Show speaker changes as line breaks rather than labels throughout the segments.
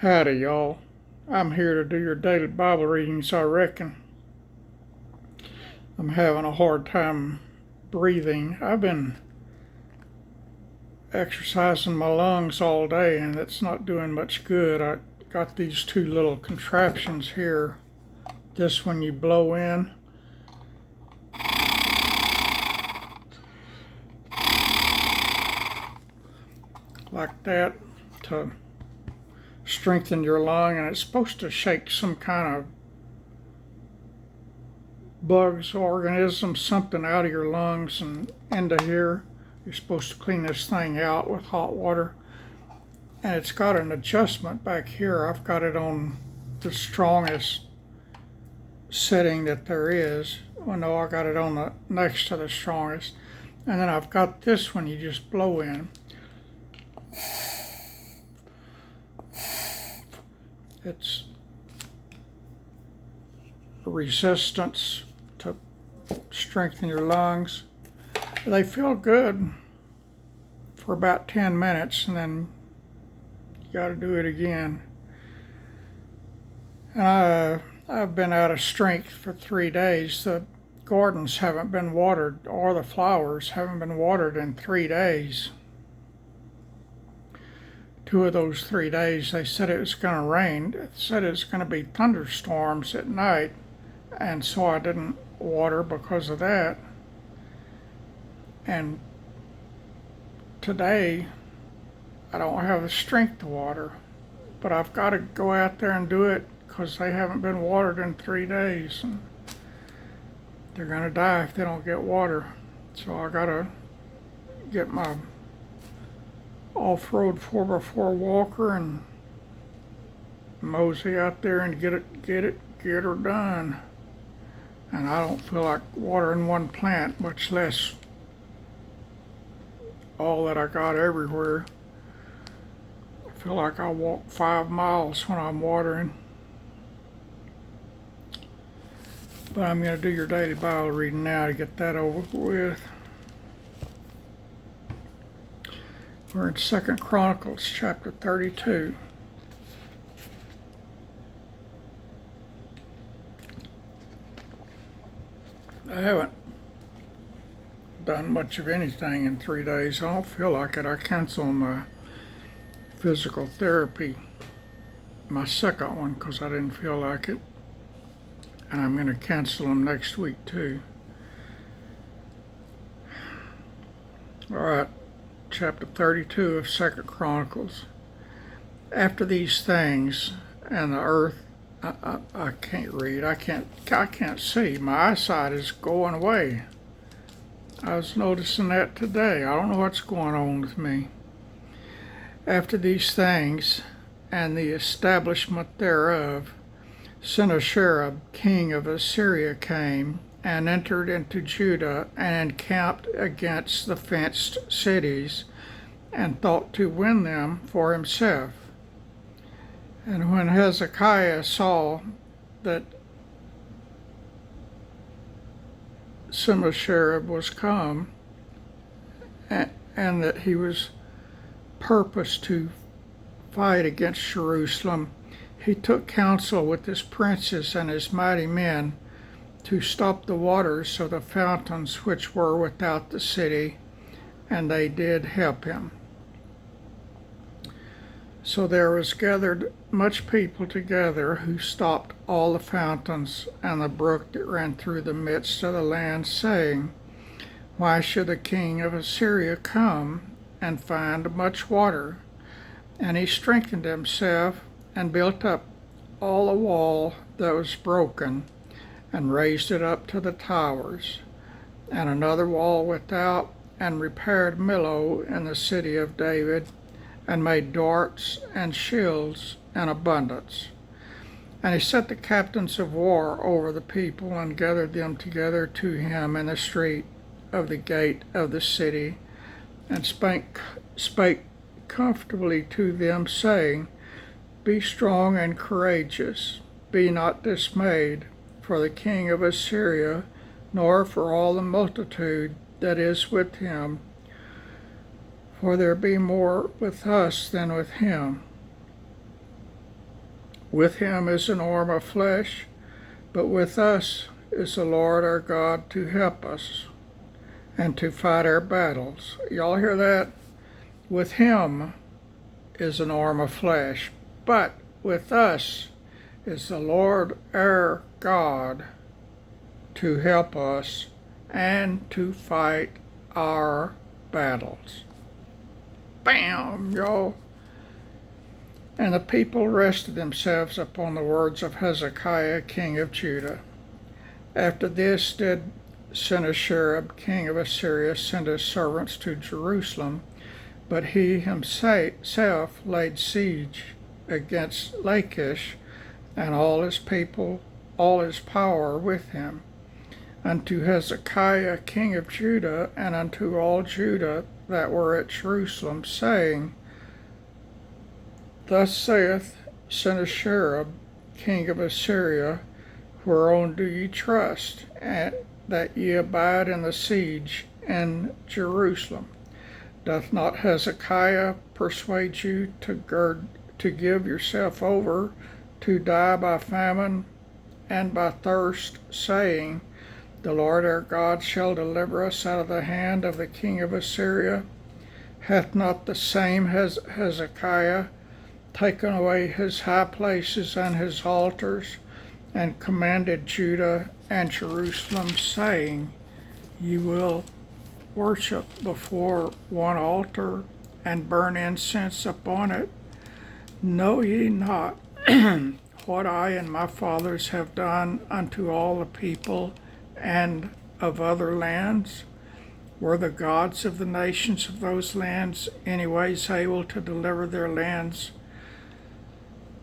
Howdy, y'all. I'm here to do your daily Bible readings, I reckon. I'm having a hard time breathing. I've been exercising my lungs all day, and it's not doing much good. I got these two little contraptions here. This one you blow in, like that, to strengthen your lung, and it's supposed to shake some kind of bugs, organisms, something out of your lungs and into here. You're supposed to clean this thing out with hot water, and it's got an adjustment back here. I've got it on the strongest setting that there is. Well, no, I got it on the next to the strongest, and then I've got this one you just blow in. It's resistance to strengthen your lungs. They feel good for about 10 minutes, and then you got to do it again. And I've been out of strength for 3 days. The gardens haven't been watered, or the flowers haven't been watered in 3 days. 2 of those 3 days they said it was going to rain. It said it was going to be thunderstorms at night, and so I didn't water because of that. And today I don't have the strength to water, but I've got to go out there and do it because they haven't been watered in 3 days, and they're going to die if they don't get water. So I got to get my off-road 4x4 walker and mosey out there and get her done. And I don't feel like watering one plant, much less all that I got everywhere. I feel like I walk 5 miles when I'm watering. But I'm going to do your daily Bible reading now to get that over with. We're in 2 Chronicles chapter 32. I haven't done much of anything in 3 days. I don't feel like it. I canceled my physical therapy, my second one, because I didn't feel like it. And I'm going to cancel them next week too. All right. Chapter 32 of 2 Chronicles. After these things, and the earth, I can't read. I can't see. My eyesight is going away. I was noticing that today. I don't know what's going on with me. After these things, and the establishment thereof, Sennacherib, king of Assyria, came and entered into Judah and encamped against the fenced cities and thought to win them for himself. And when Hezekiah saw that Sennacherib was come and that he was purposed to fight against Jerusalem, he took counsel with his princes and his mighty men to stop the waters of the fountains which were without the city, and they did help him. So there was gathered much people together, who stopped all the fountains and the brook that ran through the midst of the land, saying, Why should the king of Assyria come and find much water? And he strengthened himself and built up all the wall that was broken, and raised it up to the towers, and another wall without, and repaired Millo in the city of David, and made darts and shields in abundance. And he set the captains of war over the people, and gathered them together to him in the street of the gate of the city, and spake comfortably to them, saying, Be strong and courageous, be not dismayed for the king of Assyria, nor for all the multitude that is with him, for there be more with us than with him. With him is an arm of flesh, but with us is the Lord our God to help us and to fight our battles. Y'all hear that? With him is an arm of flesh, but with us is the Lord our God to help us and to fight our battles. Bam, y'all. And the people rested themselves upon the words of Hezekiah, king of Judah. After this did Sennacherib, king of Assyria, send his servants to Jerusalem, but he himself laid siege against Lachish, and all his people, all his power with him, unto Hezekiah, king of Judah, and unto all Judah that were at Jerusalem, saying, Thus saith Sennacherib, king of Assyria, whereon do ye trust, and that ye abide in the siege in Jerusalem? Doth not Hezekiah persuade you to give yourself over to die by famine and by thirst, saying, The Lord our God shall deliver us out of the hand of the king of Assyria? Hath not the same Hezekiah taken away his high places and his altars, and commanded Judah and Jerusalem, saying, Ye will worship before one altar and burn incense upon it? Know ye not what I and my fathers have done unto all the people and of other lands? Were the gods of the nations of those lands anyways able to deliver their lands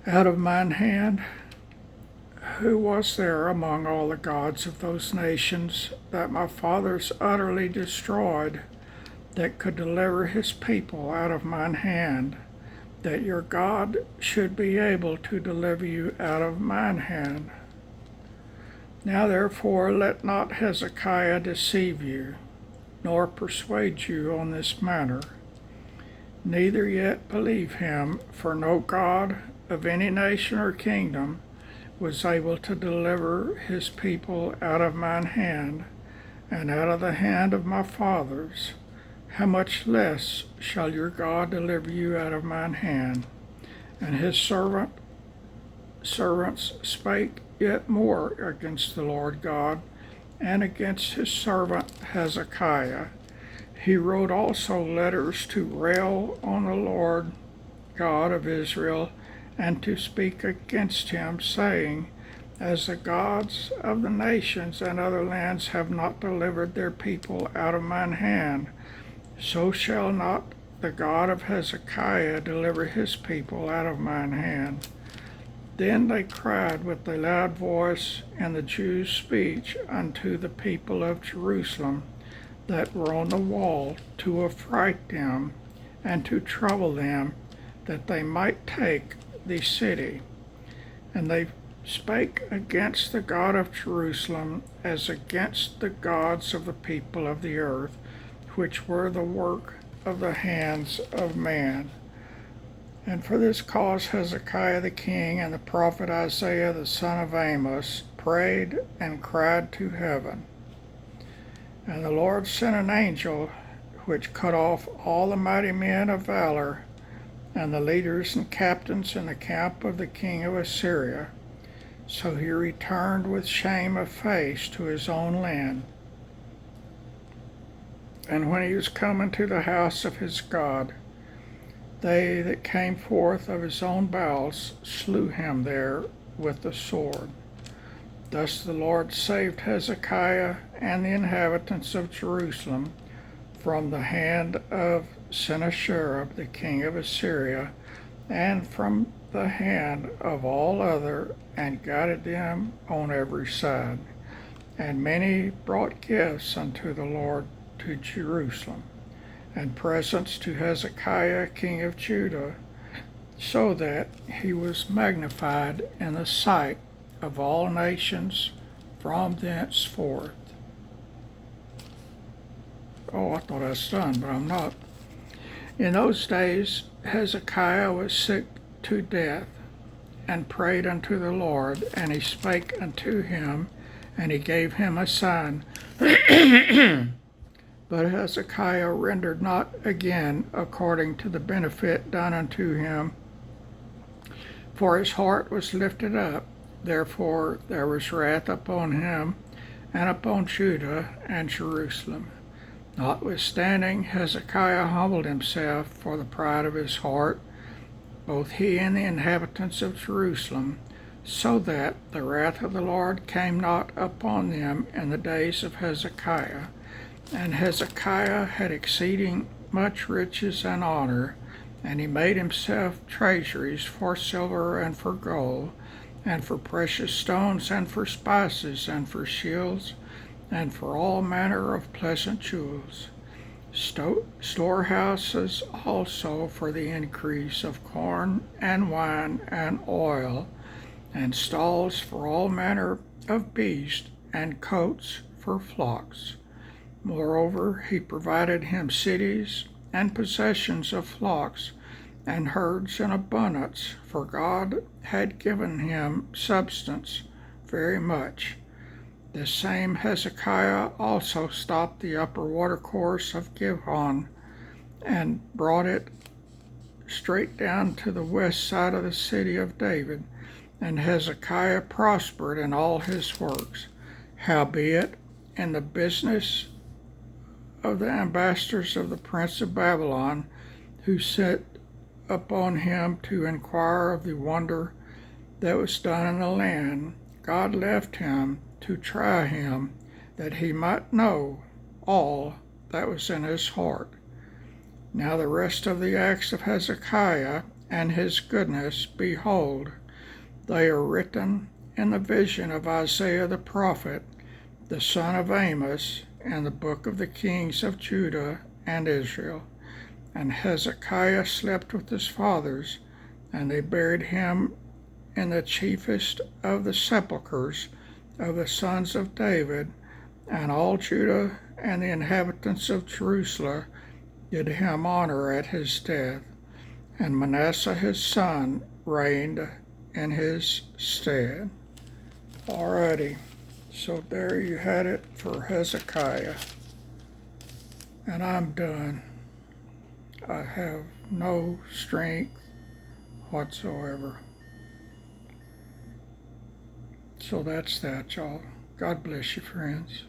out of mine hand? Who was there among all the gods of those nations that my fathers utterly destroyed, that could deliver his people out of mine hand, that your God should be able to deliver you out of mine hand? Now therefore let not Hezekiah deceive you, nor persuade you on this matter, neither yet believe him, for no God of any nation or kingdom was able to deliver his people out of mine hand and out of the hand of my fathers. How much less shall your God deliver you out of mine hand? And his servants spake yet more against the Lord God and against his servant Hezekiah. He wrote also letters to rail on the Lord God of Israel, and to speak against him, saying, As the gods of the nations and other lands have not delivered their people out of mine hand, so shall not the God of Hezekiah deliver his people out of mine hand. Then they cried with a loud voice in the Jews' speech unto the people of Jerusalem that were on the wall, to affright them and to trouble them, that they might take the city. And they spake against the God of Jerusalem as against the gods of the people of the earth, which were the work of the hands of man. And for this cause Hezekiah the king and the prophet Isaiah the son of Amos prayed and cried to heaven. And the Lord sent an angel which cut off all the mighty men of valor and the leaders and captains in the camp of the king of Assyria. So he returned with shame of face to his own land. And when he was come into the house of his God, they that came forth of his own bowels slew him there with the sword. Thus the Lord saved Hezekiah and the inhabitants of Jerusalem from the hand of Sennacherib, the king of Assyria, and from the hand of all other, and guided them on every side. And many brought gifts unto the Lord to Jerusalem, and presents to Hezekiah, king of Judah, so that he was magnified in the sight of all nations from thenceforth. Oh, I thought I was done, but I'm not. In those days Hezekiah was sick to death, and prayed unto the Lord, and he spake unto him, and he gave him a sign. But Hezekiah rendered not again according to the benefit done unto him, for his heart was lifted up. Therefore there was wrath upon him, and upon Judah and Jerusalem. Notwithstanding, Hezekiah humbled himself for the pride of his heart, both he and the inhabitants of Jerusalem, so that the wrath of the Lord came not upon them in the days of Hezekiah. And Hezekiah had exceeding much riches and honor, and he made himself treasuries for silver and for gold, and for precious stones, and for spices, and for shields, and for all manner of pleasant jewels. Storehouses also for the increase of corn and wine and oil, and stalls for all manner of beasts, and coats for flocks. Moreover, he provided him cities and possessions of flocks and herds in abundance, for God had given him substance very much. This same Hezekiah also stopped the upper watercourse of Gihon, and brought it straight down to the west side of the city of David. And Hezekiah prospered in all his works. Howbeit, in the business of the ambassadors of the prince of Babylon, who sent upon him to inquire of the wonder that was done in the land, God left him to try him, that he might know all that was in his heart. Now the rest of the acts of Hezekiah and his goodness, behold, they are written in the vision of Isaiah the prophet, the son of Amos, in the book of the kings of Judah and Israel. And Hezekiah slept with his fathers, and they buried him in the chiefest of the sepulchres of the sons of David. And all Judah and the inhabitants of Jerusalem did him honor at his death. And Manasseh his son reigned in his stead. Alrighty, so there you had it for Hezekiah. And I'm done. I have no strength whatsoever. So that's that, y'all. God bless you, friends.